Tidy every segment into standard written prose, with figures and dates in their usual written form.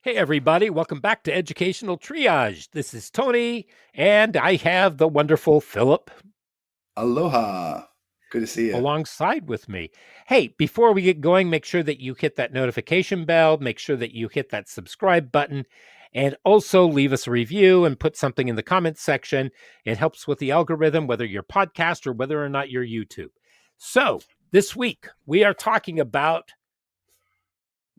Hey, everybody. Welcome back to Educational Triage. This is Tony, and I have the wonderful Philip Aloha. Good to see you. alongside with me. Hey, before we get going, make sure that you hit that notification bell, make sure that you hit that subscribe button, and also leave us a review and put something in the comments section. It helps with the algorithm, whether you're podcast or whether or not you're YouTube. So, this week we are talking about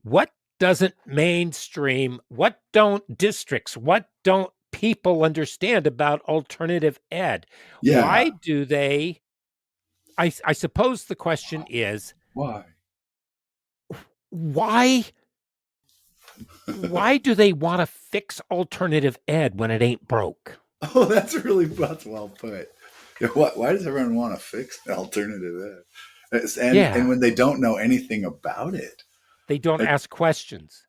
what doesn't mainstream, what don't districts, what don't people understand about alternative ed? Why Yeah. do they? I suppose the question is Why? why why do they want to fix alternative ed when it ain't broke? Oh, that's well put. Yeah, why does everyone want to fix alternative ed? And Yeah, when they don't know anything about it. they don't It- ask questions.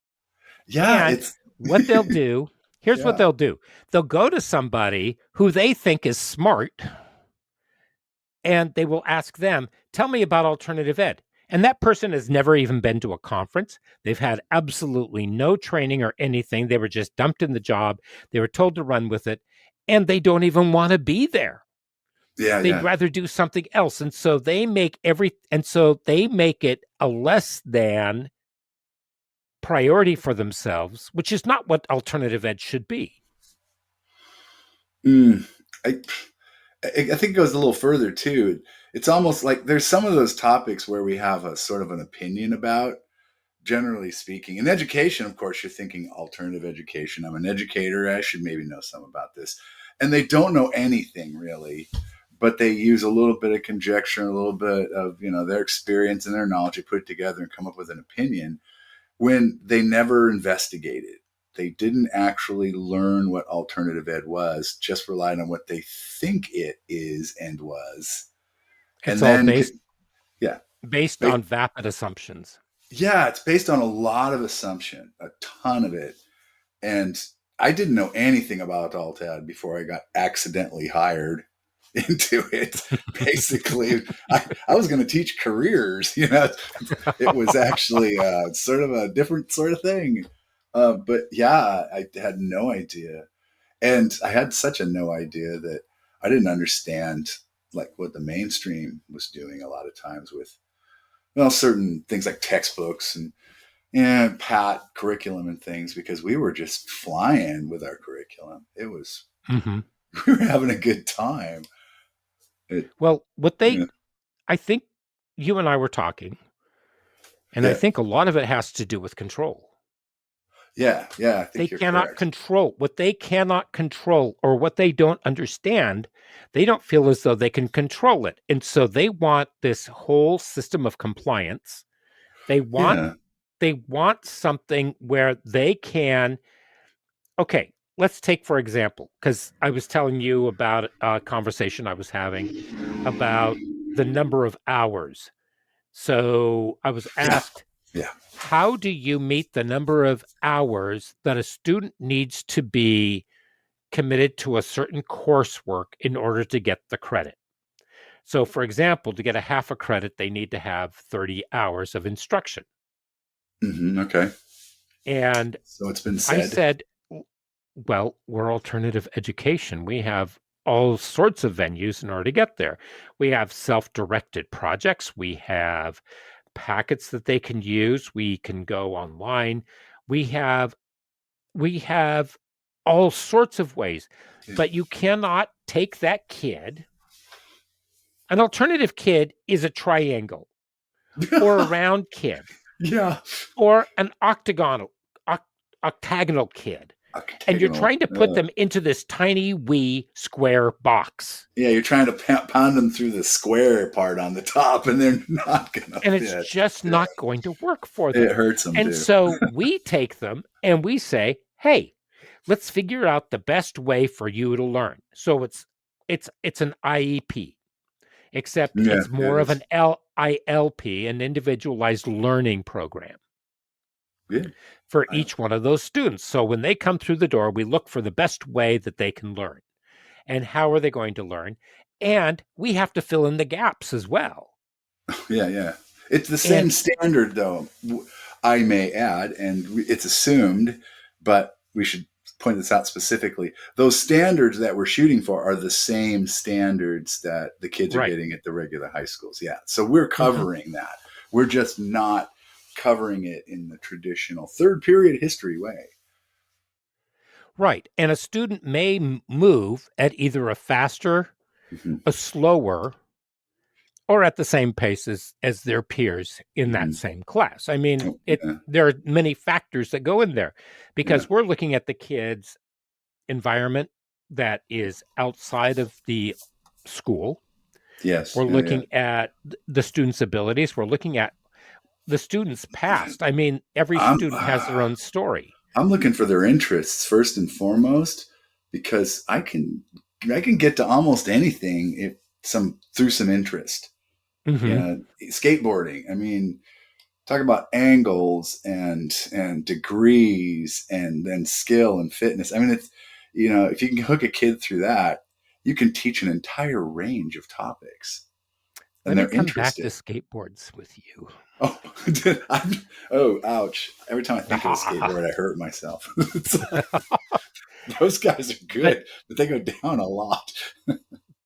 yeah, And it's what they'll do, here's what yeah. they'll do. They'll go to somebody who they think is smart and they will ask them, tell me about alternative ed. And that person has never even been to a conference. They've had absolutely no training or anything. They were just dumped in the job. They were told to run with it, and they don't even want to be there. Yeah, They'd yeah. rather do something else. And so they make it a less than priority for themselves, which is not what alternative ed should be. Mm. I, I think it goes a little further too. It's almost like there's some of those topics where we have a sort of an opinion about, generally speaking. In education, of course, you're thinking alternative education. I'm an educator. I should maybe know some about this. And they don't know anything really, but they use a little bit of conjecture, a little bit of, their experience and their knowledge to put it together and come up with an opinion when they never investigated. They didn't actually learn what alternative ed was, just relied on what they think it is and was. It's And all then, yeah, based on vapid assumptions. yeah, it's based on a lot of assumption, a ton of it. And I didn't know anything about alt ed before I got accidentally hired into it. Basically, I was going to teach careers. It was actually sort of a different sort of thing. But yeah, I had no idea. And I had such a no idea that I didn't understand like what the mainstream was doing a lot of times with, certain things like textbooks and pat curriculum and things, because we were just flying with our curriculum. It was Mhm. we were having a good time. It, Well, yeah, I think you and I were talking, and I yeah, think a lot of it has to do with control. yeah, yeah. I They think you're cannot correct. control what they cannot control or what they don't understand. They don't feel as though they can control it. And so they want this whole system of compliance. They want Yeah, they want something where they can. Okay, let's take for example, because I was telling you about a conversation I was having about the number of hours. So I was yeah, asked, yeah. how do you meet the number of hours that a student needs to be committed to a certain coursework in order to get the credit? So, for example, to get a half a credit, they need to have 30 hours of instruction. Okay. And So it's been I said. said, well, we're alternative education. We have all sorts of venues in order to get there. We have self directed projects, we have packets that they can use, we can go online. We have we have all sorts of ways, but you cannot take that kid. An alternative kid is a triangle or a round kid Yeah, or an octagonal kid, and you're octagonal. trying to put them into this tiny wee square box, Yeah, you're trying to pound them through the square part on the top, and they're not gonna and it's fit. just Yeah, not going to work for it them. hurts them And too. so we take them and we say, hey, let's figure out the best way for you to learn. So it's an IEP, except Yeah, it's it more of is. an LILP, an individualized learning program Yeah, for I, each one of those students. So when they come through the door, we look for the best way that they can learn. And how are they going to learn? And we have to fill in the gaps as well. yeah, yeah. It's the And same standard, though. I may add, and it's assumed But we should point this out specifically. Those standards that we're shooting for are the same standards that the kids are Right. getting at the regular high schools. Yeah. So we're Hmm. covering that. We're just not covering it in the traditional third period history way. Right. And a student may move at either a faster, Mm-hmm. a slower, or at the same pace as their peers in that Mm-hmm. same class. I mean, Oh, it yeah. there are many factors that go in there Yeah. because we're looking at the kids' environment that is outside of the school. Yes. We're Yeah. Yeah. looking at the students' abilities. We're looking at the students' past. I mean, every I'm student has their own story. I'm looking for their interests first and foremost because I can get to almost anything if some through some interest. You Hmm. know, skateboarding. I mean, talk about angles and degrees and then skill and fitness. I mean, it's if you can hook a kid through that, you can teach an entire range of topics, Let and me they're come back to interested. skateboards with you. Oh, oh, ouch! Every time I think of a skateboard, I hurt myself. Those guys are but good, but they go down a lot.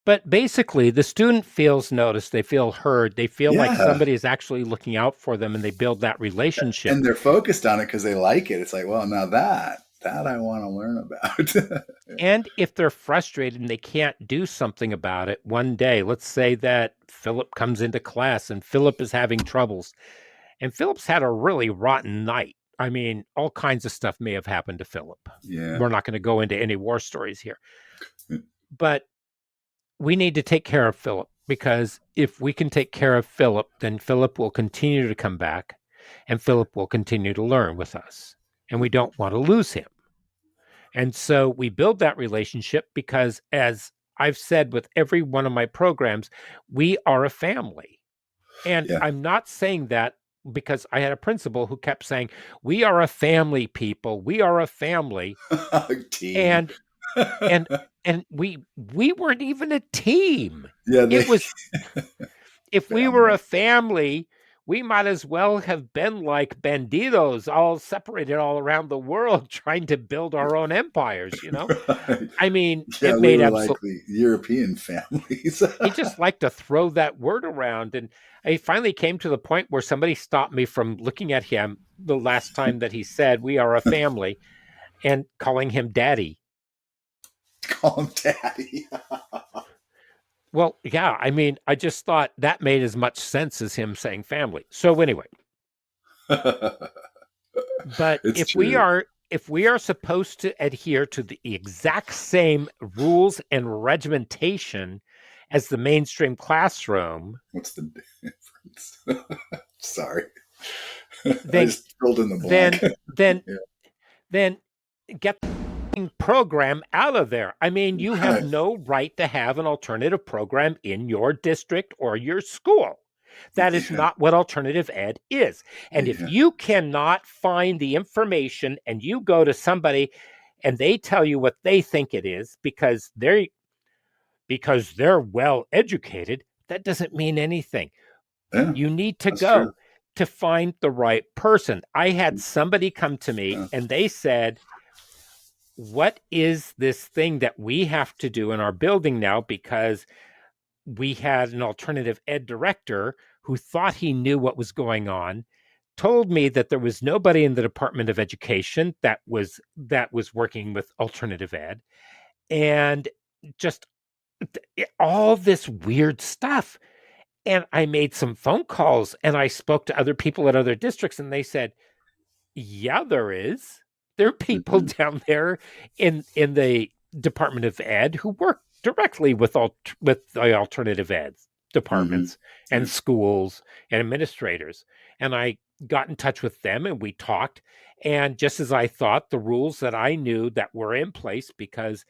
but basically the student feels noticed, they feel heard, they feel like Yeah, somebody is actually looking out for them and they build that and relationship. they're focused on it because they like it. It's like, well, now that I want to learn about. And if they're frustrated and they can't do something about it one day, let's say that Philip comes into class and Philip is having troubles, and Philip's had a really rotten night. I mean, all kinds of stuff may have happened to Philip. Yeah, We're not going to go into any war stories here, but we need to take care of Philip because if we can take care of Philip, then Philip will continue to come back and Philip will continue to learn with us. And we don't want to lose him. And so we build that relationship because, as I've said with every one of my programs, we are a family. And yeah. I'm not saying that because I had a principal who kept saying, "We are a family, people. We are a family." Team. And and and we weren't even a team. Yeah, It they was if we were a family. family, we might as well have been like bandidos, all separated all around the world, trying to build our own empires. Right. I mean, Yeah, it we made were like absolute. the European families. He just liked to throw that word around, and I finally came to the point where somebody stopped me from looking at him the last time that he said, "We are a family," and calling him daddy. Call him daddy. Well, yeah, I mean, I just thought that made as much sense as him saying family. So anyway, but It's if we true. are if we are supposed to adhere to the exact same rules and regimentation as the mainstream classroom, What's the difference? Sorry. I then just filled in the blank. then then Yeah. then get program out of there. I mean, you have Right. no right to have an alternative program in your district or your school. That is Yeah. not what alternative ed is. And if Yeah. you cannot find the information and you go to somebody and they tell you what they think it is because they're well educated, that doesn't mean anything. Yeah. You need to That's true. go to find the right person. I had somebody come to me Yeah. and they said, what is this thing that we have to do in our building now? Because we had an alternative ed director who thought he knew what was going on, told me that there was nobody in the Department of Education that was working with alternative ed, and just all this weird stuff. And I made some phone calls and I spoke to other people at other districts, and they said, yeah, there is. There are people Mhm. down there in the Department of Ed who work directly with the alternative ed Mhm. departments and Yeah. schools and administrators. And I got in touch with them and we talked. And just as I thought, the rules that I knew that were in place because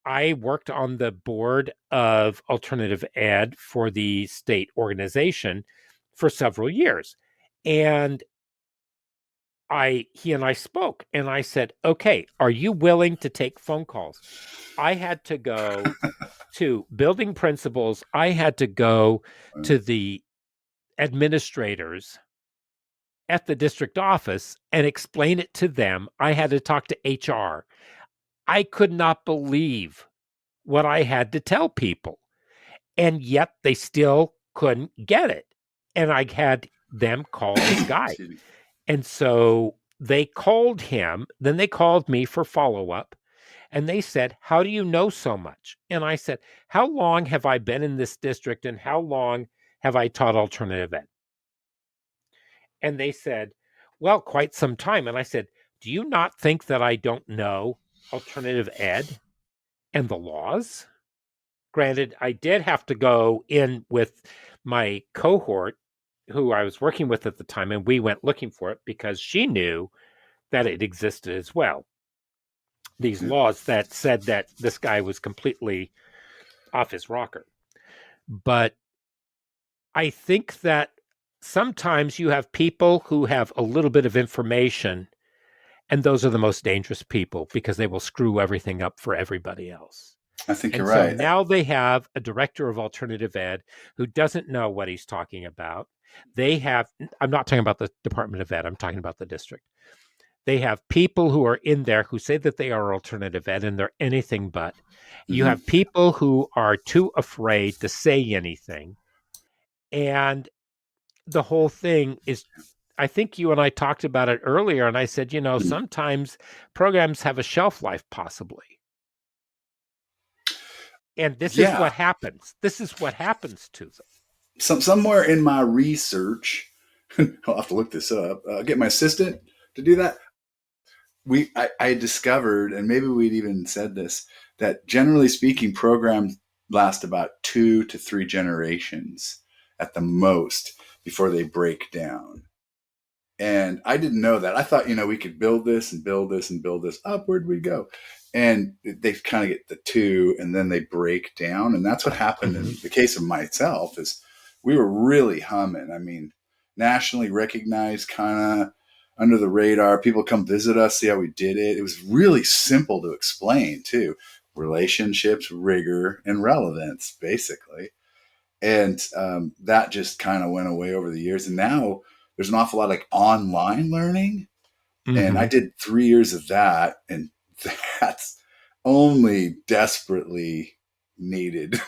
I worked on the board of alternative ed for the state organization for several years. And he and I spoke and I said, okay, are you willing to take phone calls? I had to go to building principals. I had to go Well, to the administrators at the district office and explain it to them. I had to talk to HR. I could not believe what I had to tell people. And yet they still couldn't get it. And I had them call this guy. Excuse me. And so they called him, then they called me for follow up. And they said, "How do you know so much?" And I said, "How long have I been in this district and how long have I taught alternative ed?" And they said, "Well, quite some time." And I said, "Do you not think that I don't know alternative ed and the laws?" Granted, I did have to go in with my cohort who I was working with at the time, and we went looking for it because she knew that it existed as well. These Yeah. laws that said that this guy was completely off his rocker. But I think that sometimes you have people who have a little bit of information, and those are the most dangerous people because they will screw everything up for everybody else. I think you're And so right. now they have a director of alternative ed who doesn't know what he's talking about. They have, I'm not talking about the Department of Ed, I'm talking about the district. They have people who are in there who say that they are alternative ed and they're anything but. You Hmm. have people who are too afraid to say anything. And the whole thing is, I think you and I talked about it earlier, and I said, sometimes programs have a shelf life, possibly. And this is Yeah. what happens. This is what happens to them. Somewhere in my research, I'll have to look this up. Get my assistant to do that. I discovered, and maybe we'd even said this, that generally speaking, programs last about 2 to 3 generations at the most before they break down. And I didn't know that. I thought, we could build this and build this and build this. Upward we go. And they kind of get the two and then they break down. And that's what happened Mm-hmm. in the case of myself is we were really humming. I mean, nationally recognized, kind of under the radar. People come visit us, see how we did it. It was really simple to explain too. Relationships, rigor, and relevance, basically. And that just kind of went away over the years. And now there's an awful lot of like online learning. And I Mm-hmm. did 3 years of that. And that's only desperately needed,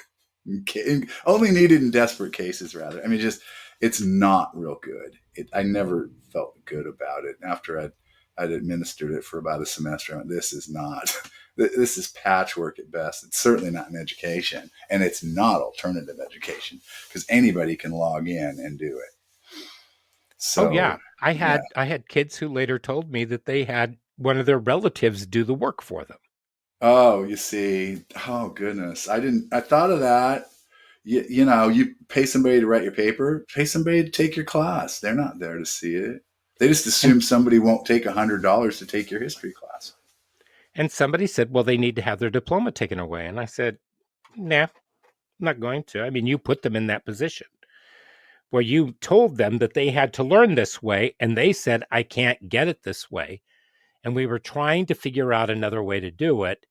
only needed in desperate cases, rather. I mean, just it's not real good. I never felt good about it after I'd administered it for about a semester. I went, this is not, this is patchwork at best. It's certainly not an education, and it's not alternative education because anybody can log in and do it. Oh So, yeah. I yeah. had I had kids who later told me that they had one of their relatives do the work for them. Oh, you see. Oh, goodness. I thought of that. You pay somebody to write your paper, pay somebody to take your class. They're not there to see it. They just And assume somebody won't take $100 to take your history class. and somebody said, "Well, they need to have their diploma taken away." And I said, "Nah, I'm not going to. I mean, you put them in that position where you told them that they had to learn this way and they said, 'I can't get it this way.' And we were trying to figure out another way to do it.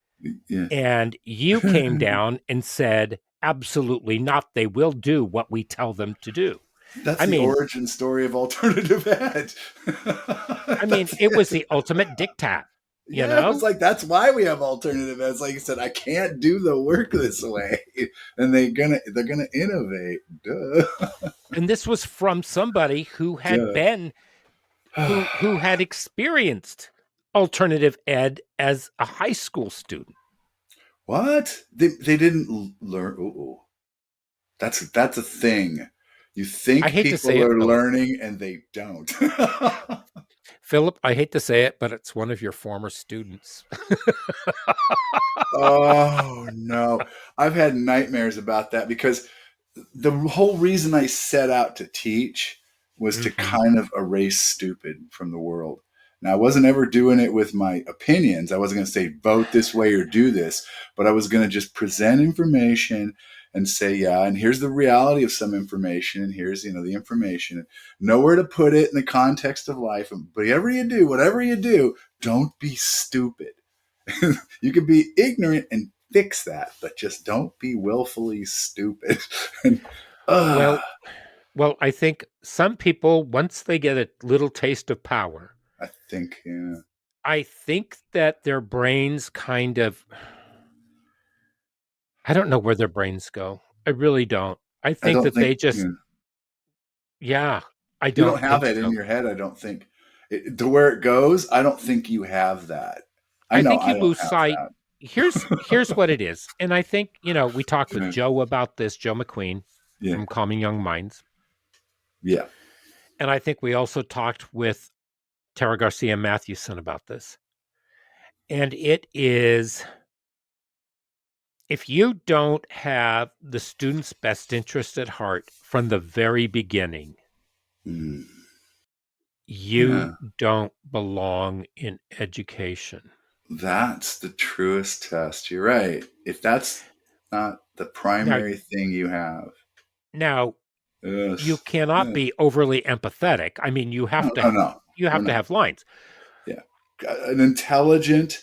Yeah. And you came down and said, 'Absolutely not. They will do what we tell them to do.'" That's I the mean, origin story of alternative ed. That's it was it. the ultimate diktat, you Yeah, it's know? like that's why we have alternative ed. It's like you said, I can't do the work this way, and they're gonna innovate. Duh, And this was from somebody who had duh. been who had experienced alternative ed as a high school student. What? They didn't learn. Ooh, that's a thing. You I think hate to say people it, are Philip. learning and they don't. Philip, I hate to say it, but it's one of your former students. Oh no. I've had nightmares about that because the whole reason I set out to teach was to Hmm. kind of erase stupid from the world. Now, I wasn't ever doing it with my opinions. I wasn't going to say vote this way or do this, but I was going to just present information and say, yeah, and here's the reality of some information, and here's the information, and know where to put it in the context of life. And whatever you do, don't be stupid. You can be ignorant and fix that, but just don't be willfully stupid. and, Well, uh, Well, I think some people, once they get a little taste of power, I think, yeah. I think that their brains kind of, I don't know where their brains go. I really don't. I I think don't that think, they just, yeah. yeah, I You don't don't have think that in so. your head, I don't think. To where it goes, I don't think you have that. I I know think I you don't lose have sight. that. Here's what it is. And I think, we talked with Yeah. Joe about this, Joe McQueen Yeah. from Calming Young Minds. Yeah. And I think we also talked with Tara Garcia Mathewson about this. And it is, if you don't have the student's best interest at heart from the very beginning, Mm. you Yeah. don't belong in education. That's the truest test. You're right. If that's not the Now, primary thing you have, now you yes. cannot Yeah. be overly empathetic. I mean, No, no, no. you We're have to not. have lines. Yeah. An intelligent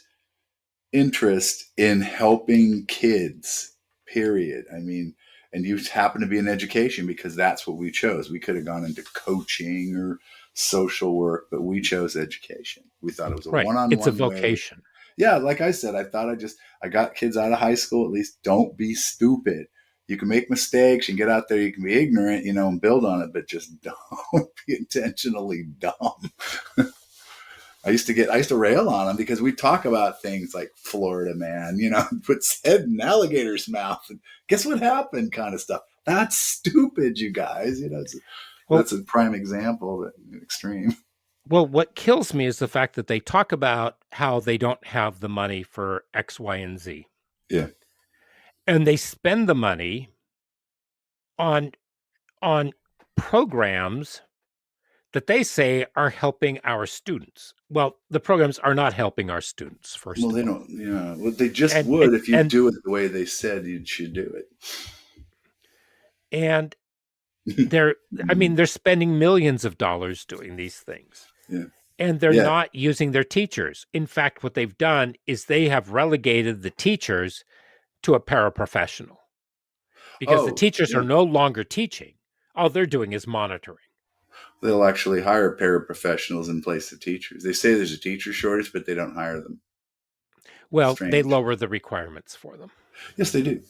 interest in helping kids, period. I mean, and you happen to be in education because that's what we chose. We could have gone into coaching or social work, but we chose education. We thought it was a Right. It's a one-on-one way. vocation. Yeah, like I said, I got kids out of high school. At least don't be stupid. You can make mistakes and get out there. You can be ignorant, and build on it, but just don't be intentionally dumb. I used to rail on them because we talk about things like Florida man, puts head in alligator's mouth, and guess what happened, kind of stuff. That's stupid, you guys. Well, That's a prime example, but extreme. well, what kills me is the fact that they talk about how they don't have the money for X, Y, and Z. Yeah. And they spend the money on on programs that they say are helping our students. Well, the programs are not helping our students, Well, first of they all. don't. Yeah. Well, they just And would if you and do it the way they said you should do and it. they're I mean, they're spending millions of dollars doing these things. Yeah. And they're Yeah. not using their teachers. In fact, what they've done is they have relegated the teachers to a paraprofessional because the Oh, teachers are yeah. no longer teaching. All they're doing is monitoring. They'll actually hire paraprofessionals in place of teachers. They say there's a teacher shortage, but they don't hire them. Well, they Strange. lower the requirements for them. Yes, they do.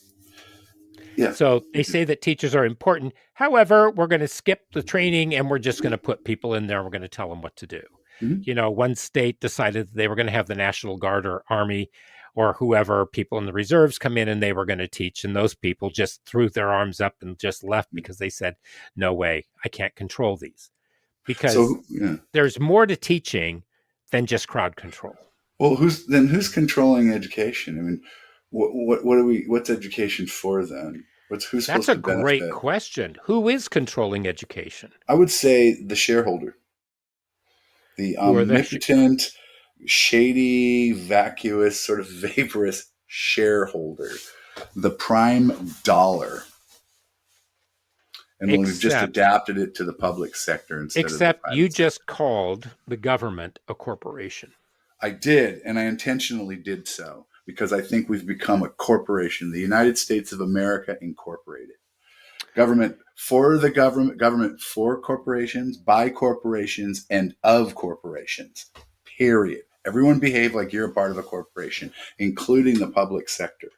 Yeah. So They they do. say that teachers are important. However, we're going to skip the training and we're just going to put people in there. We're going to tell them what to do. Mhm. One state decided they were going to have the National Guard or Army or whoever, people in the reserves come in and they were going to teach. And those people just threw their arms up and just left because they said, no way, I can't control these. Because So yeah. there's more to teaching than just crowd control. Well, who's controlling education? I mean, what's education for then? Who's That's supposed a to great benefit? question. Who is controlling education? I would say the shareholder, the Who are the omnipotent, shady, vacuous, sort of vaporous shareholder, the prime dollar. And we've just except adapted it to the public sector instead of the except you private sector. just called the government a corporation. I did, and I intentionally did so because I think we've become a corporation, the United States of America Incorporated. Government for the government, government for corporations, by corporations, and of corporations. Period. Everyone behave like you're a part of a corporation, including the public sector.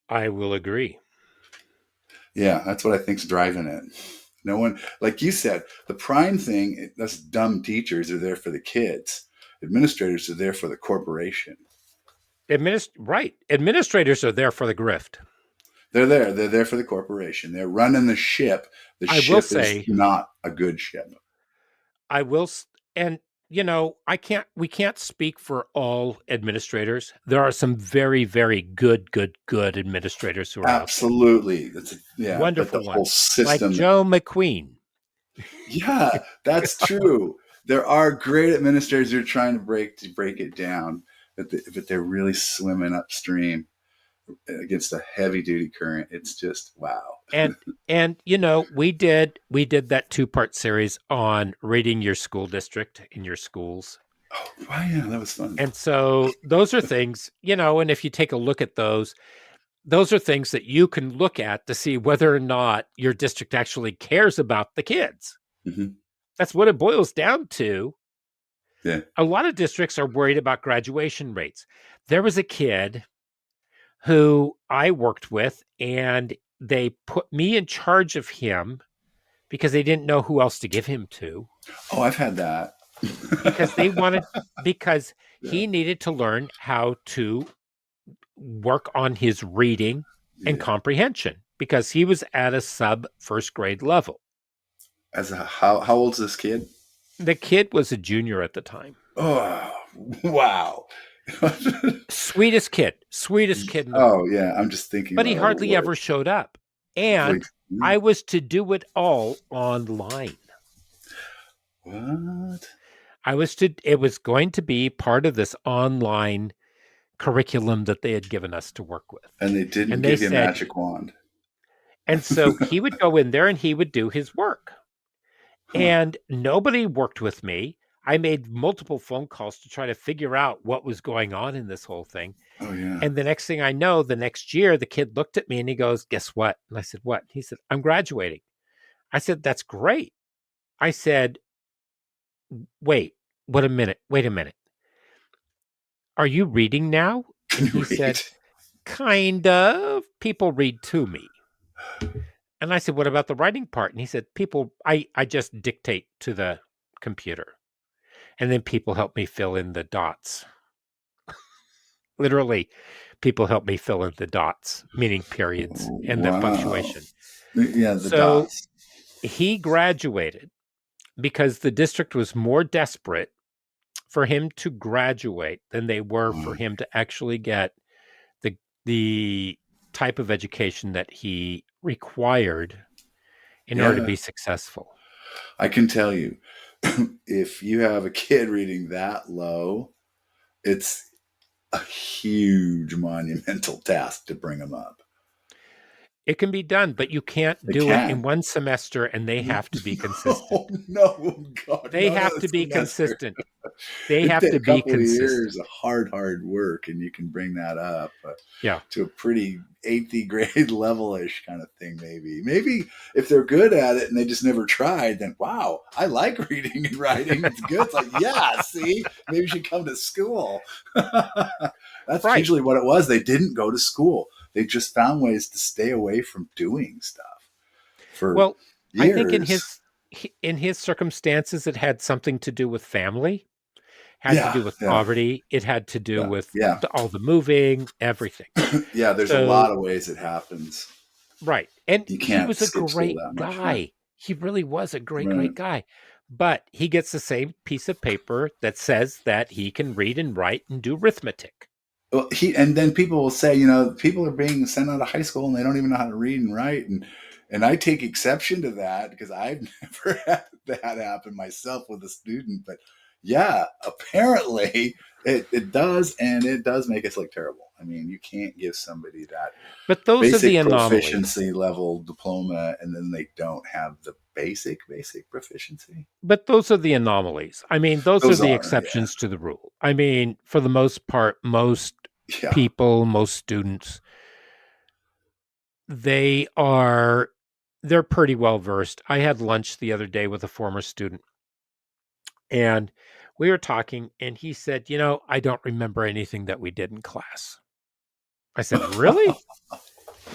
I will agree. Yeah, that's what I think's driving it. No one, like you said, the prime thing, that's dumb teachers are there for the kids. Administrators are there for the corporation. Right. Administrators are there for the grift. They're there. They're there for the corporation. They're running the ship. The I will ship is say, not a good ship. I will, and we can't speak for all administrators. There are some very, very good administrators who are out there. Absolutely. Yeah, but Wonderful the whole ones. Like system. Joe McQueen. Yeah, that's true. There are great administrators who are trying to break it down, but they're really swimming upstream against a heavy duty current. It's just wow. And we did that two-part series on rating your school district in your schools. Oh, wow, yeah, that was fun. And so those are things, and if you take a look at those, those are things that you can look at to see whether or not your district actually cares about the kids. Hmm. That's what it boils down to. Yeah. A lot of districts are worried about graduation rates. There was a kid who I worked with, and they put me in charge of him because they didn't know who else to give him to, Oh, I've had that. because they wanted, because Yeah. he needed to learn how to work on his reading and Yeah. comprehension because he was at a sub first grade level. As a how old's this kid? The kid was a junior at the time. Oh, wow. Sweetest kid in the Oh world. yeah, I'm just thinking But he about, oh hardly Lord. ever showed up. Like, And I was to do it all online. what? It was going to be part of this online curriculum that they had given us to work with. And they didn't And they give you a said, magic wand. and so he would go in there and he would do his work. Huh. And nobody worked with me. I made multiple phone calls to try to figure out what was going on in this whole thing. Oh yeah. And the next thing I know, the next year, the kid looked at me and he goes, "Guess what?" And I said, "What?" He said, "I'm graduating." I said, "That's great." I said, "Wait, what a minute. Wait a minute. Are you reading now?" Can And you he read? said, "Kind of. People read to me." And I said, "What about the writing part?" And he said, I just dictate to the computer. And then people help me fill in the dots. Literally, people help me fill in the dots, meaning periods and the Wow. punctuation. Yeah, the So dots. he graduated because the district was more desperate for him to graduate than they were for Wow. him to actually get the the type of education that he required in order to Yeah, be successful. I can tell you, if you have a kid reading that low, it's a huge monumental task to bring them up. It can be done, but you can't It do it in can. one semester and they have to be No, consistent. no, God, They none of have the to be semester. consistent. They It'd have take to a be couple of consistent. years of hard work, and you can bring that up Yeah. to a pretty 80th grade level-ish kind of thing. Maybe if they're good at it and they just never tried, then wow, I like reading and writing. It's good. It's like, yeah, see, maybe you should come to school. That's Right. usually what it was. They didn't go to school. They just found ways to stay away from doing stuff for Well, I think years. in his circumstances it had something to do with family, had to Yeah, do with yeah, poverty, it had to do yeah, with yeah. all the moving, everything. Yeah, there's a lot So, of ways it happens. right. And You he can't was a skip school great that much. Yeah. guy. He really was a great, Right. great guy. But he gets the same piece of paper that says that he can read and write and do arithmetic. Well, and then people will say, people are being sent out of high school and they don't even know how to read and write, and I take exception to that because I've never had that happen myself with a student. But yeah, apparently it does, and it does make us look terrible. I mean, you can't give somebody that But those are the basic anomalies. proficiency level diploma and then they don't have the basic proficiency. But those are the anomalies. I mean, those are Those the are, yeah, exceptions to the rule. I mean, for the most part, most yeah. people, most students, they are they're pretty well versed. I had lunch the other day with a former student and we were talking and he said, I don't remember anything that we did in class." I said, "Really?"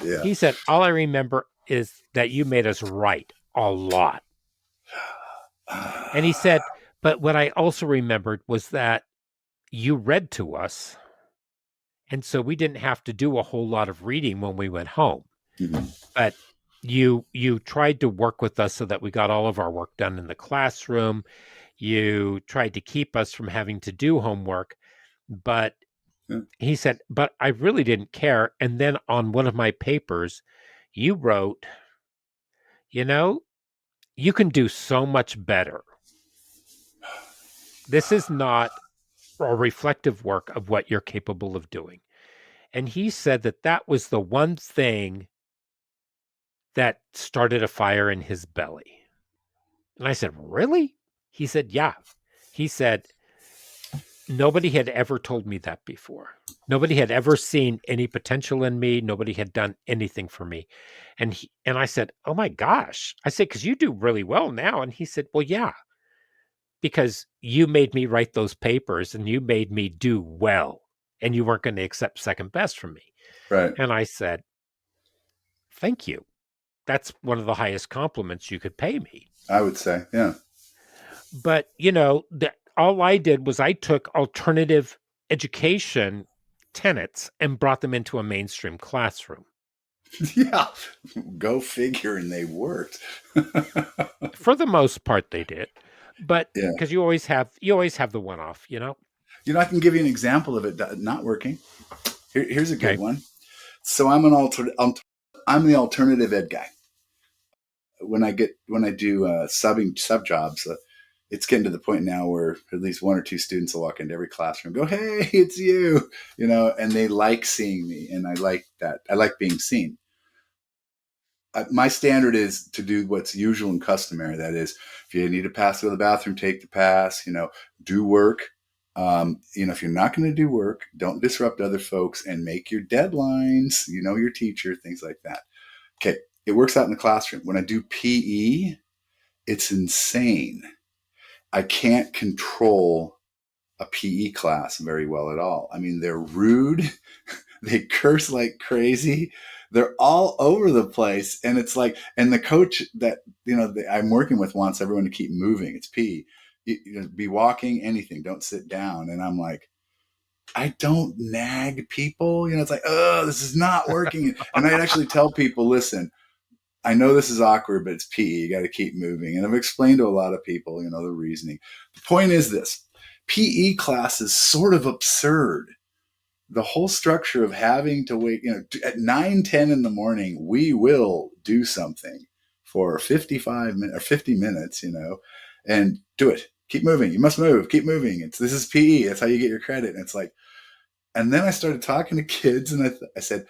Yeah. He said, "All I remember is that you made us write a lot." And he said, "But what I also remembered was that you read to us. And so we didn't have to do a whole lot of reading when we went home. Mhm. But you tried to work with us so that we got all of our work done in the classroom. You tried to keep us from having to do homework." But Yeah. he said, "But I really didn't care. And then on one of my papers, you wrote, you know, you can do so much better. This is not a reflective work of what you're capable of doing." And he said that that was the one thing that started a fire in his belly. And I said, "Really?" He said, "Yeah." He said, nobody had ever told me that before. Nobody had ever seen any potential in me. Nobody had done anything for me. And I said, "Oh my gosh." I said, "Cuz you do really well now." And he said, "Well, yeah, because you made me write those papers and you made me do well and you weren't going to accept second best from me." Right. And I said, "Thank you. That's one of the highest compliments you could pay me." I would say, yeah. But, all I did was I took alternative education tenets and brought them into a mainstream classroom. Yeah. Go figure, and they worked. For the most part, they did, but Yeah. because you always have the one off, I can give you an example of it not working. Here's a good Okay. one. So I'm the alternative ed guy. When I do subbing sub jobs, it's getting to the point now where at least one or two students will walk into every classroom, and go, "Hey, it's you," and they like seeing me, and I like that. I like being seen. My standard is to do what's usual and customary. That is, if you need to pass to the bathroom, take the pass. Do work. If you're not going to do work, don't disrupt other folks and make your deadlines. Your teacher, things like that. Okay, it works out in the classroom. When I do PE, it's insane. I can't control a PE class very well at all. I mean, they're rude. They curse like crazy. They're all over the place. And it's like, and the coach that, I'm working with wants everyone to keep moving. It's PE. Be walking, anything. Don't sit down. And I'm like, I don't nag people. It's like, oh, this is not working. And I'd actually tell people, listen, I know this is awkward, but it's PE. You got to keep moving. And I've explained to a lot of people, the reasoning. The point is this: PE class is sort of absurd. The whole structure of having to wait, at 9:10 in the morning, we will do something for 55 minutes or 50 minutes, and do it. Keep moving. You must move. Keep moving. This is PE. That's how you get your credit. And it's like, and then I started talking to kids, and I said,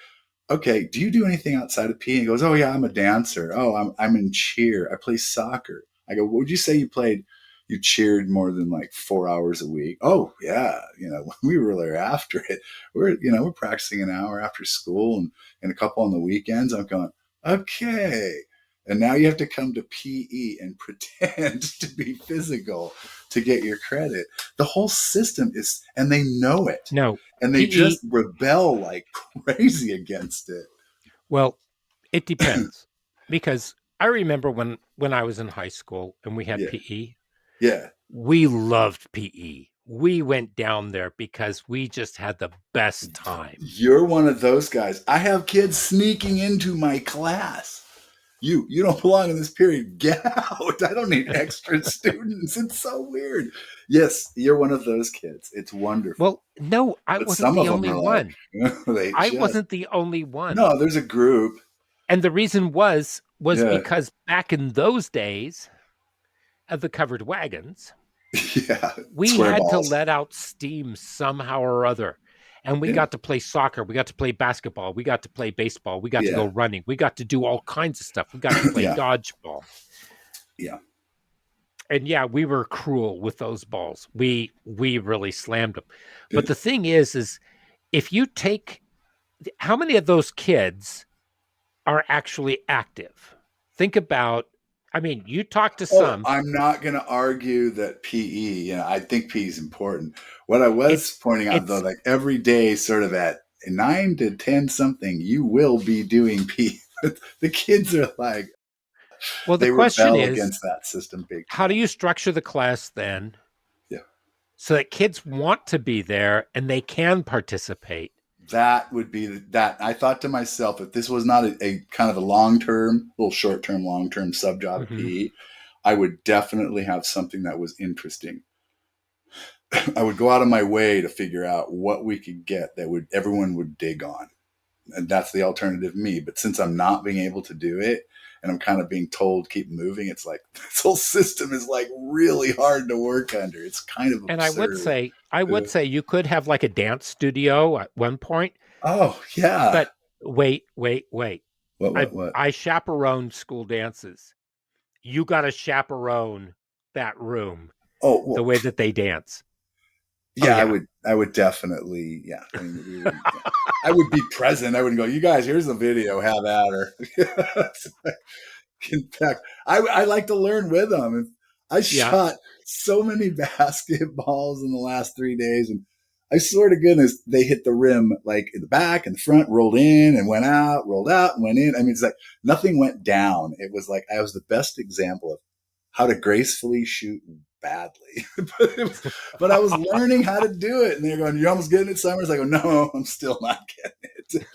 okay, do you do anything outside of PE? And he goes, oh yeah, I'm a dancer. Oh, I'm in cheer. I play soccer. I go, what would you say you played? You cheered more than like 4 hours a week. Oh yeah, we were really after it. We're practicing an hour after school and a couple on the weekends. I'm going, okay. And now you have to come to PE and pretend to be physical to get your credit. The whole system is, and they know it, No, and they PE, just rebel like crazy against it. well, it depends because I remember when I was in high school and we had Yeah. PE, Yeah. we loved PE. We went down there because we just had the best time. You're one of those guys. I have kids sneaking into my class. You don't belong in this period. Get out. I don't need extra students. It's so weird. Yes, you're one of those kids. It's wonderful. Well, no, I But wasn't some the of them only are like, one. they I just, wasn't the only one. no, there's a group. And the reason was Yeah. because back in those days of the covered wagons, Yeah. we Square had to balls. let out steam somehow or other. And we Yeah. got to play soccer, we got to play basketball, we got to play baseball, we got to go Yeah. running, we got to do all kinds of stuff. We got to play Yeah. dodgeball. Yeah. And yeah, we were cruel with those balls. We really slammed them. But Yeah. the thing is if you take how many of those kids are actually active? Think about, I mean, you talk to Oh, some, I'm not going to argue that PE, I think PE is important. What I was it's pointing out, though, it's like every day, sort of at 9 to 10 something, you will be doing PE. The kids are like, well, the they question rebel is, against that system big how do time. you structure the class then Yeah. so that kids want to be there and they can participate? That would be that. I thought to myself, if this was not a kind of a long term, little short term, long term sub job at Mhm. PE, I would definitely have something that was interesting. I would go out of my way to figure out what we could get that would everyone would dig on. And that's the alternative me. But since I'm not being able to do it and I'm kind of being told keep moving, it's like this whole system is like really hard to work under. It's kind of And I would absurd. say I would say you could have like a dance studio at one point, Oh yeah. but wait. What I what what? I chaperoned school dances. You got to chaperone that room Oh the well, way that they dance. Oh Yeah, yeah. I would definitely, yeah. I mean, we would, yeah. I would be present. I wouldn't go, you guys, here's the video, have at her. In fact, I like to learn with them. I Yeah. shot so many basketballs in the last 3 days, and I swear to goodness, they hit the rim like in the back and the front, rolled in and went out, rolled out and went in. I mean, it's like nothing went down. It was like I was the best example of how to gracefully shoot badly. But I was learning how to do it. And they're going, you're almost getting it, Summers. I go, no, I'm still not getting it.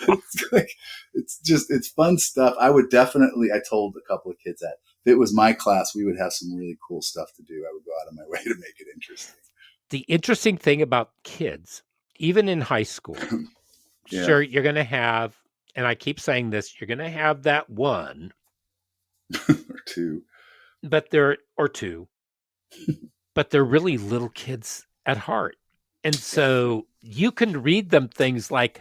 It's like, it's fun stuff. I would definitely, I told a couple of kids that if it was my class, we would have some really cool stuff to do. I would go out of my way to make it interesting. The interesting thing about kids, even in high school, Yeah. sure, you're going to have, and I keep saying this, you're going to have that one, Or two. but they're, or two, but they're really little kids at heart. And Yeah. so you can read them things like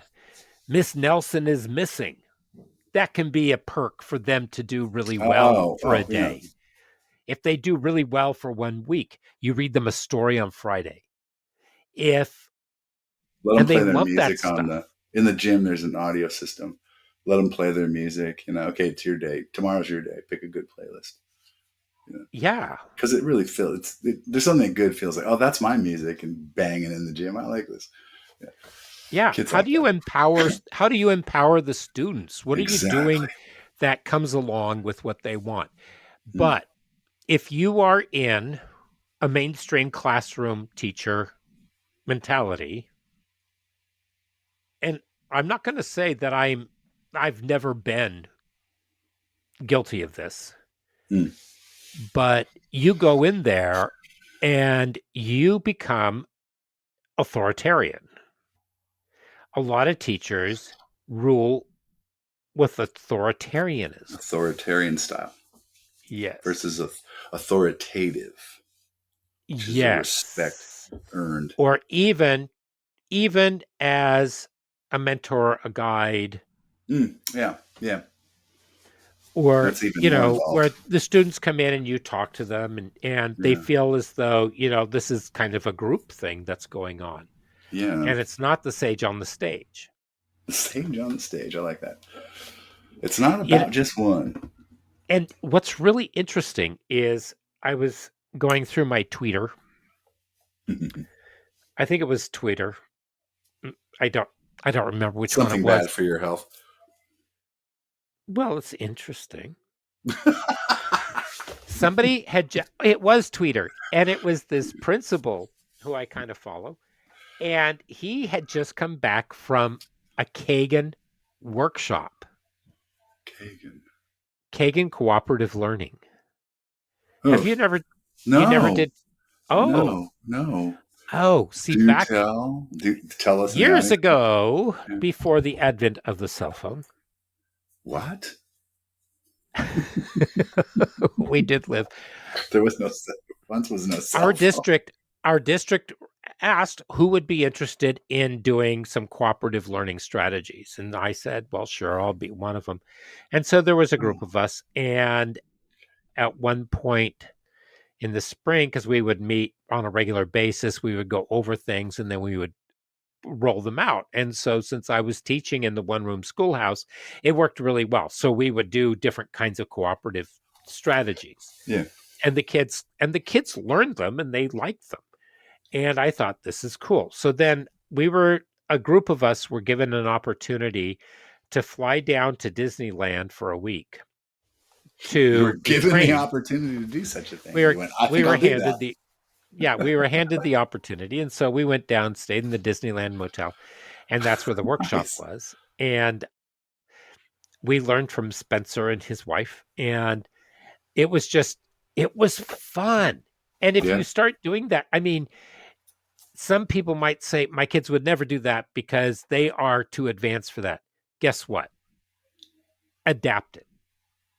Miss Nelson is missing. That can be a perk for them to do really well for a Yeah. day. If they do really well for 1 week, you read them a story on Friday. If Let them and they play their love that music on stuff. in the gym. There's an audio system. Let them play their music. You know, okay, it's your day. Tomorrow's your day. Pick a good playlist. You know, Yeah. because it really feels there's something good feels like, oh, that's my music and banging in the gym. I like this. Yeah. Yeah. Kids like that. How do you empower the students? What are you Exactly. doing that comes along with what they want? Mm. But if you are in a mainstream classroom teacher mentality, and I'm not going to say that I've never been guilty of this, Mm. but you go in there and you become authoritarian. A lot of teachers rule with authoritarianism. Authoritarian style Yes. versus authoritative, which is a respect Yes. earned. Or even as a mentor, a guide, Mm. Yeah. Yeah. or That's even more involved. where the students come in and you talk to them and they Yeah. feel as though, this is kind of a group thing that's going on. Yeah. And it's not the sage on the stage. The stage on the stage. I like that. It's not You know, about just one. and what's really interesting is I was going through my Twitter. I think it was Twitter. Mm, I don't I don't remember which one it Something was. bad for your health. Well, it's interesting. Somebody had it was Twitter, and it was this principal who I kind of follow, and he had just come back from a Kagan workshop, Kagan. Kagan cooperative learning. Have Oh, you never no, did? Oh, no. see, Do back tell. Do tell us an years anecdote. ago, Yeah. before the advent of the cell phone, What? we did live. There was no once was no Our cell phone. district, our district asked who would be interested in doing some cooperative learning strategies, and I said, "Well, sure, I'll be one of them." And so there was a Oh, group of us, and at one point in the spring, because we would meet on a regular basis, we would go over things, and then we would roll them out. And so since I was teaching in the one room schoolhouse, it worked really well. So we would do different kinds of cooperative strategies. yeah. And the kids learned them and they liked them. And I thought this is cool. So then a group of us were given an opportunity to fly down to Disneyland for a week You were to be given the trained. opportunity to do such a thing, We and were you went, "I we think were I'll do handed that." the Yeah, we were handed the opportunity. And so we went down, stayed in the Disneyland motel, and that's where the workshop Nice. was. And we learned from Spencer and his wife, and it was just it was fun. And if you Yeah. start doing that, I mean, some people might say my kids would never do that because they are too advanced for that. Guess what? Adapt it.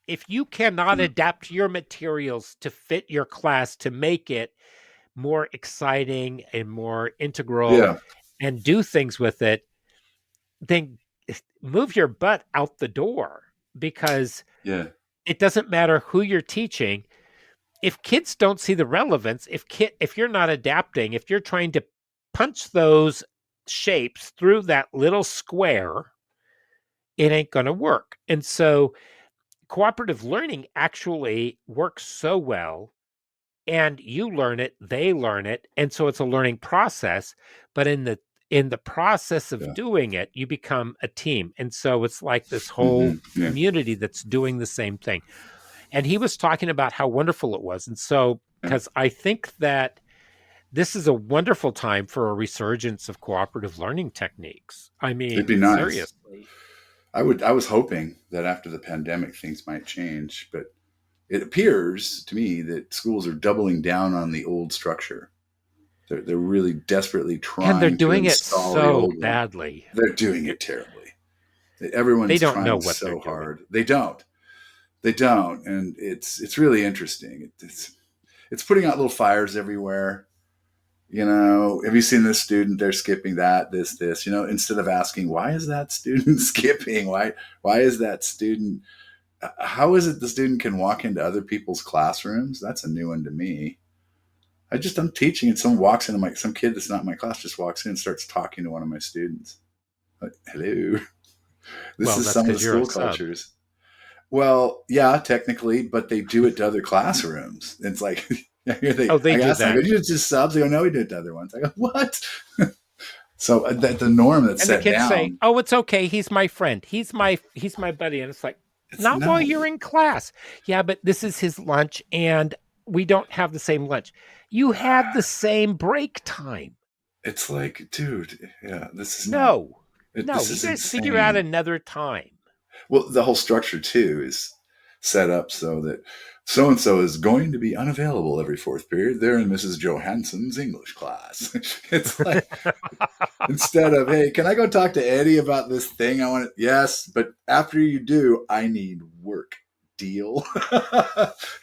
If you cannot Yeah. adapt your materials to fit your class to make it more exciting and more integral Yeah. and do things with it, then move your butt out the door, because Yeah. it doesn't matter who you're teaching. If kids don't see the relevance, if you're not adapting, if you're trying to punch those shapes through that little square, it ain't going to work. And so cooperative learning actually works so well, and you learn it, they learn it, and so it's a learning process, but in the process of Yeah. doing it, you become a team. And so it's like this whole Yeah. community that's doing the same thing. And he was talking about how wonderful it was. And so, Yeah. because I think that this is a wonderful time for a resurgence of cooperative learning techniques. I It'd mean, be nice. seriously. I was hoping that after the pandemic things might change, but it appears to me that schools are doubling down on the old structure. They're really desperately And they're trying to doing it install the so old one. badly. They're doing They're, it terribly. they Everyone's don't know trying what they're so doing. hard. They don't. They don't, and it's really interesting. It's putting out little fires everywhere. You know, have you seen this student? They're skipping that, this. You know, instead of asking why is that student skipping? Why is that student? How is it the student can walk into other people's classrooms? That's a new one to me. I'm teaching and someone walks into some kid that's not in my class just walks in and starts talking to one of my students. Like, hello, this Well, is that's some of the because you're a school sub. cultures. Well, yeah, technically, but they do it to other classrooms. It's like, Oh, they I do asked them, I go, that. you just subs? They go, no, we do it to other ones. I go, what? So that the norm that's And the set kids say, down, "Oh, it's okay. He's my friend. He's my buddy." And it's like, it's not while no, you're in class. Yeah, but this is his lunch, and we don't have the same lunch. You had the same break time. it's like, dude, yeah, this is not, No, no, this you is guys figure out insane. another time. Well, the whole structure too is set up so that so and so is going to be unavailable every fourth period. They're in Mrs. Johansson's English class. It's like instead of, hey, can I go talk to Eddie about this thing? I want to, yes, but after you do, I need work. Deal.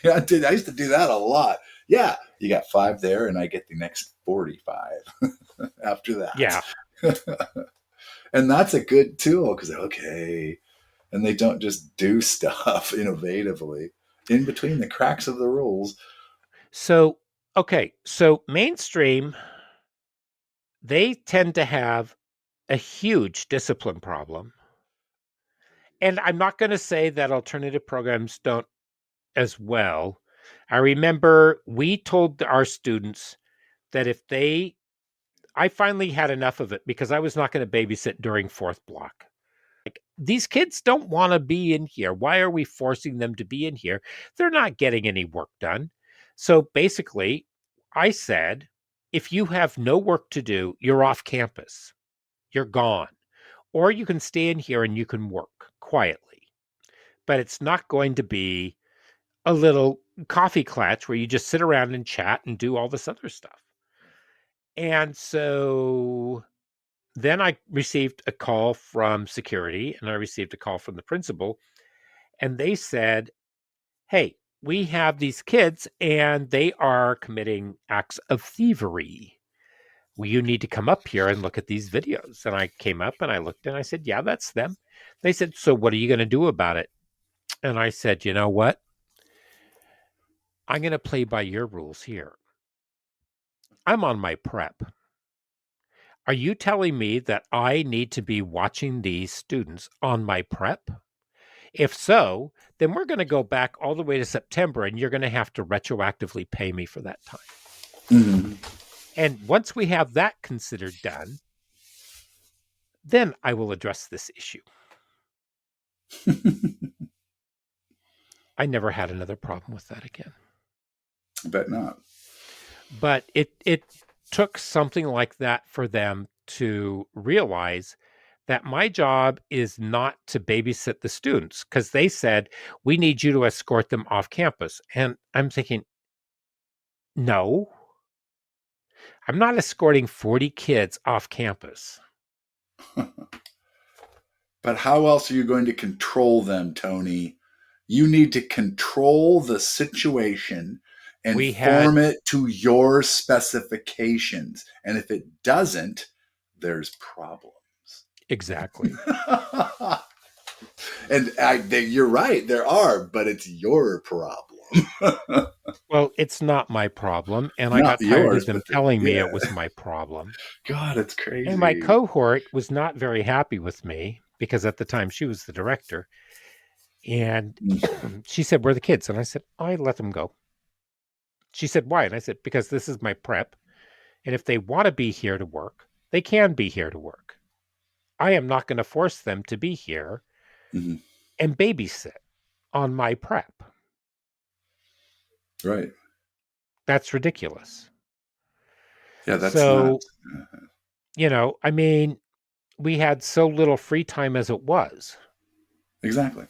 Yeah, I used to do that a lot. Yeah, you got 5 there, and I get the next 45 after Yeah. that. And that's a good tool because, okay, and they don't just do stuff innovatively in between the cracks of the rules. So, okay. So, mainstream, they tend to have a huge discipline problem. And I'm not going to say that alternative programs don't as well. I remember we told our students that if they, I finally had enough of it because I was not going to babysit during fourth block. These kids don't want to be in here. Why are we forcing them to be in here? They're not getting any work done. So basically, I said, if you have no work to do, you're off campus, you're gone. Or you can stay in here and you can work quietly. But it's not going to be a little coffee clatch where you just sit around and chat and do all this other stuff. And so then I received a call from security and I received a call from the principal, and they said, "Hey, we have these kids and they are committing acts of thievery. Well, you need to come up here and look at these videos." And I came up and I looked and I said, "Yeah, that's them." They said, "So what are you going to do about it?" And I said, "You know what? I'm going to play by your rules here. I'm on my prep. Are you telling me that I need to be watching these students on my prep? If so, then we're going to go back all the way to September and you're going to have to retroactively pay me for that time. Mhm. And once we have that considered done, then I will address this issue." I never had another problem with that again. I bet not. But it took something like that for them to realize that my job is not to babysit the students, because they said, "We need you to escort them off campus." And I'm thinking, no, I'm not escorting 40 kids off campus. But how else are you going to control them, Tony? You need to control the situation and We had form it to your specifications. And if it doesn't, there's problems. exactly. And you're right, there are, but it's your problem. problem. Well, it's not my problem, and I Not got tired of yours, them but telling me it yeah. was my problem. God, it's And my crazy. cohort was not very happy with me because at the time she was the director. And she said, "Where are the kids?" And I said, "I let them go." She said, "Why?" And I said, "Because this is my prep. And if they want to be here to work, they can be here to work. I am not going to force them to be here Mhm. and babysit on my prep. Right. That's ridiculous." Yeah, that's So, nuts. I mean, we had so little free time as it was, Exactly.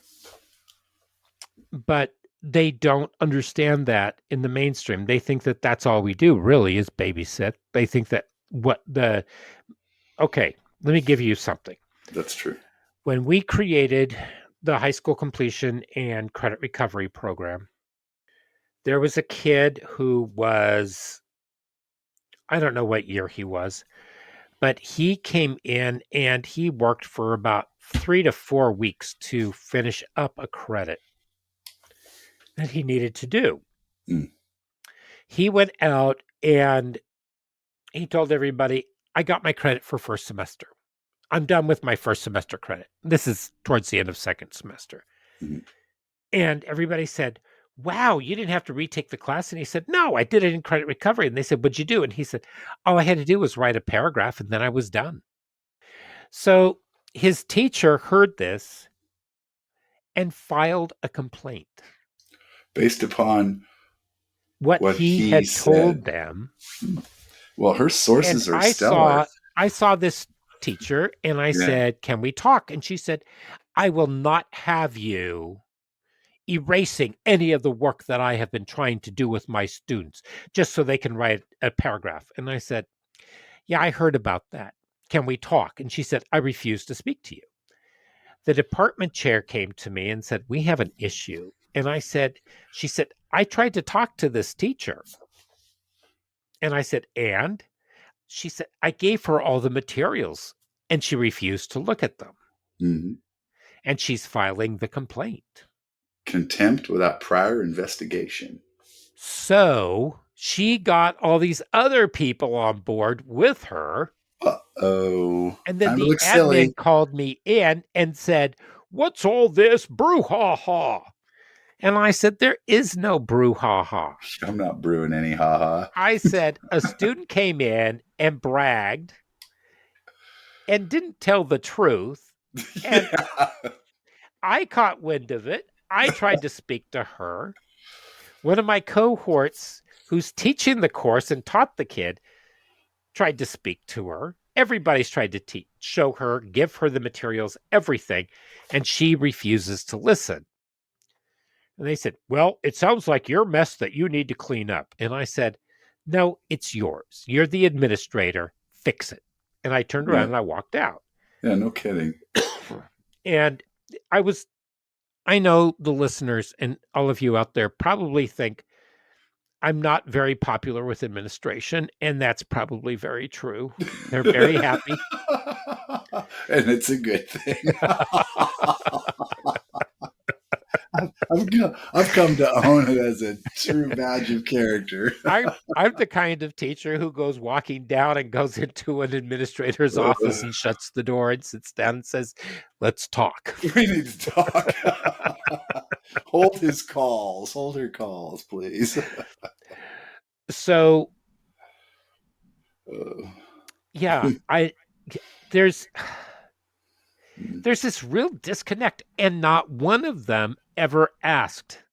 but they don't understand that in the mainstream. They think that that's all we do really is babysit. They think that what the, okay, let me give you something. That's true. When we created the high school completion and credit recovery program, there was a kid who was, I don't know what year he was, but he came in and he worked for about 3 to 4 weeks to finish up a credit that he needed to do. Mm. He went out and he told everybody, "I got my credit for first semester. I'm done with my first semester credit." This is towards the end of second semester. Mhm. And everybody said, "Wow, you didn't have to retake the class." And he said, "No, I did it in credit recovery." And they said, "What'd you do?" And he said, "All I had to do was write a paragraph and then I was done." So his teacher heard this and filed a complaint. Based upon What what he he had said. told them. Well, her And sources are I stellar. saw I saw this teacher and I Yeah. said, "Can we talk?" And she said, "I will not have you erasing any of the work that I have been trying to do with my students just so they can write a paragraph." And I said, "Yeah, I heard about that. Can we talk?" And she said, "I refuse to speak to you." The department chair came to me and said, "We have an issue." And she said, "I tried to talk to this teacher." And I said, "And?" She said, "I gave her all the materials and she refused to look at them. Mhm. And she's filing the complaint." Contempt without prior investigation. So she got all these other people on board with her. Uh-oh. And then Time to the look silly. admin called me in and said, "What's all this brouhaha?" And I said, "There is no brouhaha." I'm not brewing any haha. I said, "A student came in and bragged and didn't tell the truth. And Yeah. I caught wind of it. I tried to speak to her. One of my cohorts who's teaching the course and taught the kid tried to speak to her. Everybody's tried to teach, show her, give her the materials, everything. And she refuses to listen. And they said, "Well, it sounds like your mess that you need to clean up." And I said, "No, it's yours. You're the administrator. Fix it." And I turned around Yeah. and I walked out. Yeah, no kidding. And I was, I know the listeners and all of you out there probably think I'm not very popular with administration. And that's probably very true. They're very happy. And it's a good thing. I've come to own it as a true badge of character. I'm the kind of teacher who goes walking down and goes into an administrator's office and shuts the door and sits down and says, "Let's talk." We need to talk. Hold his calls. Hold her calls, please. So Uh, yeah, I there's there's this real disconnect, and not one of them ever asked,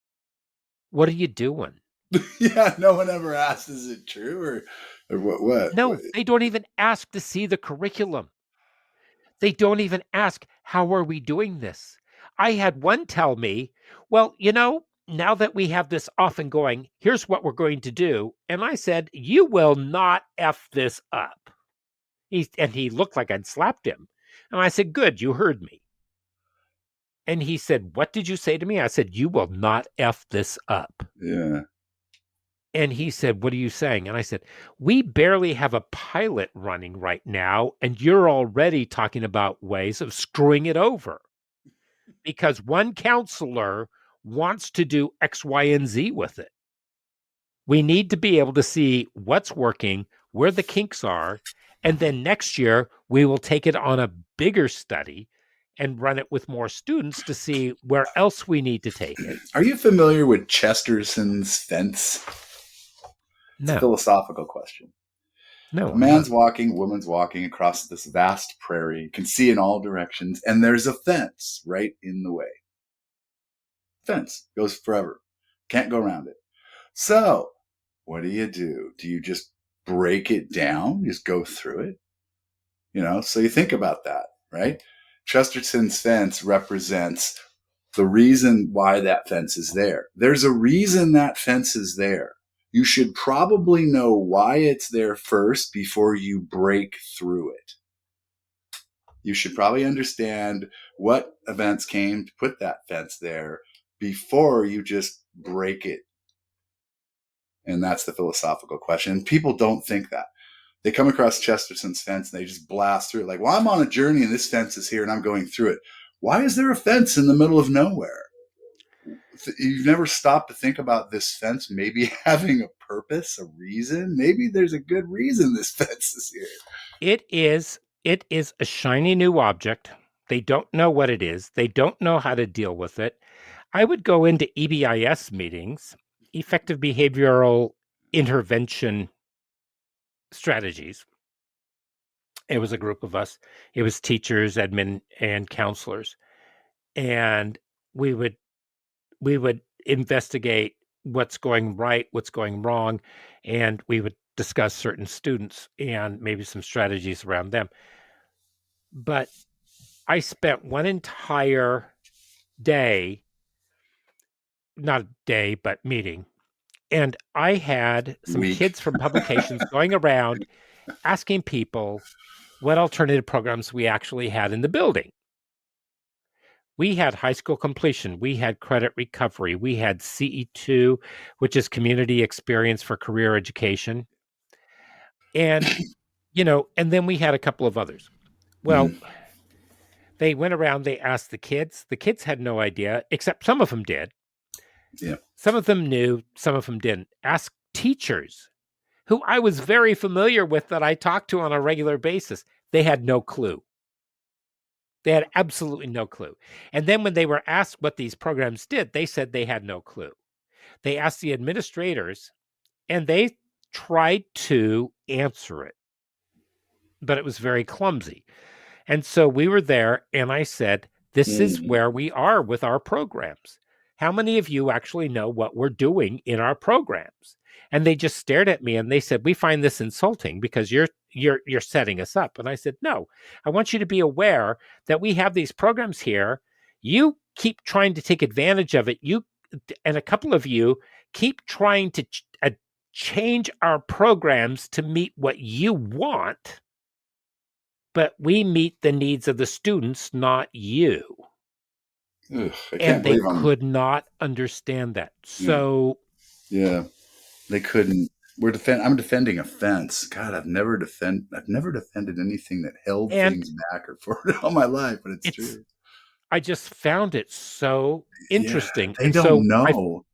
"What are you doing?" yeah, no one ever asked, is it true or what? No, they don't even ask to see the curriculum. They don't even ask, "How are we doing this?" I had one tell me, "Well, now that we have this off and going, here's what we're going to do." And I said, "You will not F this up." And he looked like I'd slapped him. And I said, "Good, you heard me." And he said, "What did you say to me?" I said, "You will not F this up." Yeah. And he said, "What are you saying?" And I said, "We barely have a pilot running right now, and you're already talking about ways of screwing it over." Because one counselor wants to do X, Y, and Z with it. We need to be able to see what's working, where the kinks are, and then next year we will take it on a bigger study and run it with more students to see where else we need to take it. Are you familiar with Chesterton's fence? It's a No, philosophical question. no, A I'm not. man's walking, a woman's walking across this vast prairie. You can see in all directions, and there's a fence right in the way. Fence goes forever. Can't go around it. So, what do? Do you just break it down? Just go through it? So you think about that, right? Chesterton's fence represents the reason why that fence is there. There's a reason that fence is there. You should probably know why it's there first before you break through it. You should probably understand what events came to put that fence there before you just break it. And that's the philosophical question. People don't think that. They come across Chesterton's fence and they just blast through it like, well, I'm on a journey and this fence is here and I'm going through it. Why is there a fence in the middle of nowhere? You've never stopped to think about this fence maybe having a purpose, a reason. Maybe there's a good reason this fence is here. It is a shiny new object. They don't know what it is. They don't know how to deal with it. I would go into EBIS meetings, effective behavioral intervention strategies. It was a group of us. It was teachers, admin, and counselors. And we would investigate what's going right, what's going wrong, and we would discuss certain students and maybe some strategies around them. But I spent one entire day, not a day, but meeting, and I had some Weak. kids from publications going around asking people what alternative programs we actually had in the building. We had high school completion, we had credit recovery, we had CE2, which is community experience for career education. And, and then we had a couple of others. Well, Mm, they went around, they asked the kids. The kids had no idea, except some of them did. yeah. Some of them knew, some of them didn't. Ask teachers who I was very familiar with that I talked to on a regular basis. They had no clue. They had absolutely no clue. And then when they were asked what these programs did, they said they had no clue. They asked the administrators and they tried to answer it, but it was very clumsy. And so we were there and I said, this is Mm, where we are with our programs. How many of you actually know what we're doing in our programs? And they just stared at me and they said, we find this insulting because you're setting us up. And I said, no, I want you to be aware that we have these programs here. You keep trying to take advantage of it. You and a couple of you keep trying to change our programs to meet what you want, but we meet the needs of the students, not you. ugh, I And can't they believe I'm. could not understand that. Yeah, So, yeah. They couldn't. I'm defending a fence. God, I've never defended anything that held and things back or forward all my life, but it's it's, true. I just found it so Yeah, interesting. they And don't so know.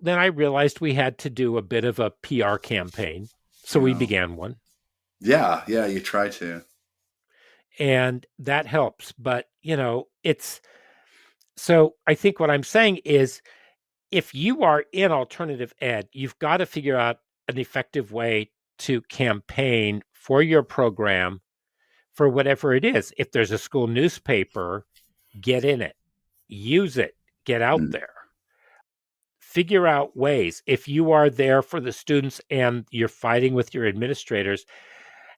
then I realized we had to do a bit of a PR campaign. So we Yeah, began one yeah, yeah. You try to. and that helps. But, it's so I think what I'm saying is if you are in alternative ed, you've got to figure out an effective way to campaign for your program for whatever it is. If there's a school newspaper, get in it, use it, get out Mm, there. Figure out ways. If you are there for the students and you're fighting with your administrators,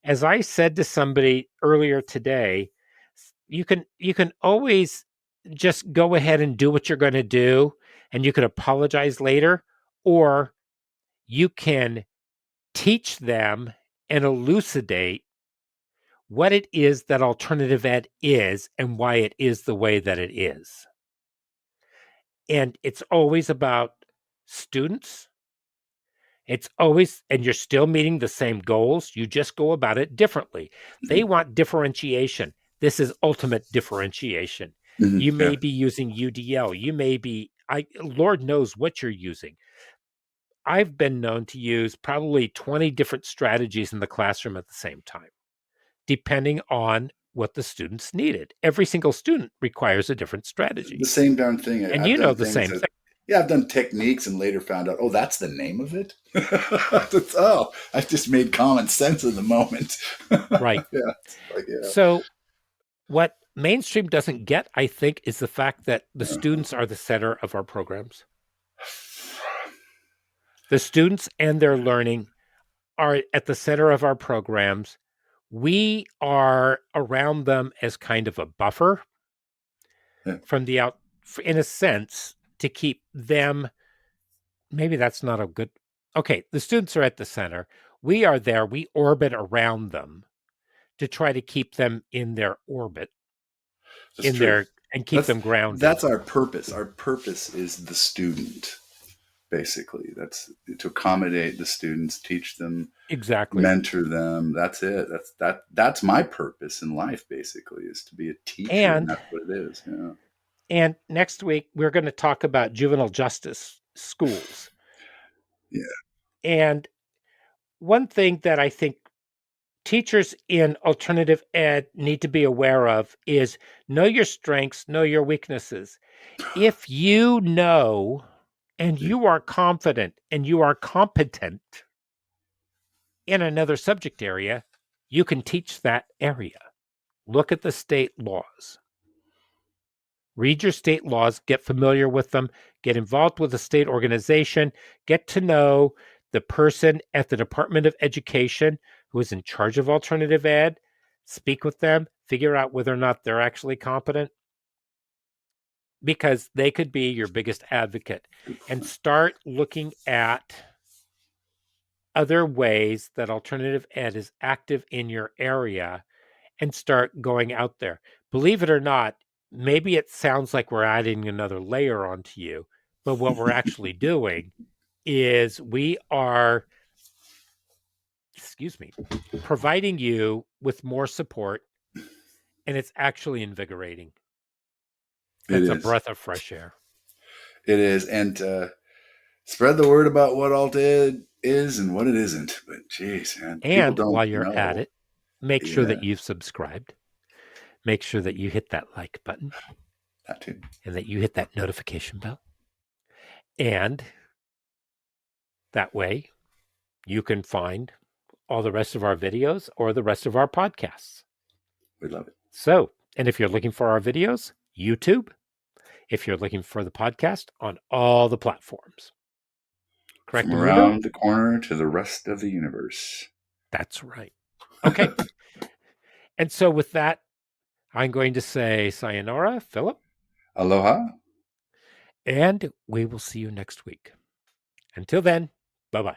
as I said to somebody earlier today, you can always just go ahead and do what you're going to do and you can apologize later, or you can teach them and elucidate what it is that alternative ed is and why it is the way that it is. And it's always about students. It's always, and you're still meeting the same goals. You just go about it differently. They mm, want differentiation. This is ultimate differentiation. You Yeah. may be using UDL. You may be, Lord knows what you're using. I've been known to use probably 20 different strategies in the classroom at the same time, depending on what the students needed. Every single student requires a different strategy. The same darn thing. And I've you know done the things same that, thing. yeah, I've done techniques and later found out, oh, that's the name of it. Oh, I just made common sense in the moment. Right. Yeah, like yeah. So, what mainstream doesn't get, I think, is the fact that the Uh-huh. students are the center of our programs. The students and their learning are at the center of our programs. We are around them as kind of a buffer Yeah. from the out, in a sense, to keep them. Maybe that's not a good. Okay, the students are at the center. We are there. We orbit around them to try to keep them in their orbit, That's in true. their, and keep them grounded. That's our purpose. Our purpose is the student, basically. That's to accommodate the students, teach them, Exactly. mentor them. That's it. That's my purpose in life, basically, is to be a teacher, and And that's what it is. Yeah. and next week we're going to talk about juvenile justice schools. Yeah. And one thing that I think teachers in alternative ed need to be aware of is know your strengths, know your weaknesses. If you know and you are confident and you are competent in another subject area, you can teach that area. Look at the state laws. Read your state laws, get familiar with them, get involved with a state organization, get to know the person at the Department of Education who is in charge of alternative ed, speak with them, figure out whether or not they're actually competent, because they could be your biggest advocate, Good and point. start looking at other ways that alternative ed is active in your area and start going out there. Believe it or not, maybe it sounds like we're adding another layer onto you, but what we're actually doing is we are, excuse me, providing you with more support, and it's actually invigorating. It It's a is. breath of fresh air. It is. And spread the word about what alt ed is and what it isn't. But geez, man, people And don't while you're at know. it, make sure Yeah, that you've subscribed. Make sure that you hit that like button that too. and that you hit that notification bell. And that way you can find all the rest of our videos or the rest of our podcasts. We love it. So, and if you're looking for our videos, YouTube. If you're looking for the podcast, on all the platforms. Correct, From Amundo? around the corner to the rest of the universe. That's right. Okay. And so with that, I'm going to say sayonara, Philip, Aloha. and we will see you next week. Until then, bye bye.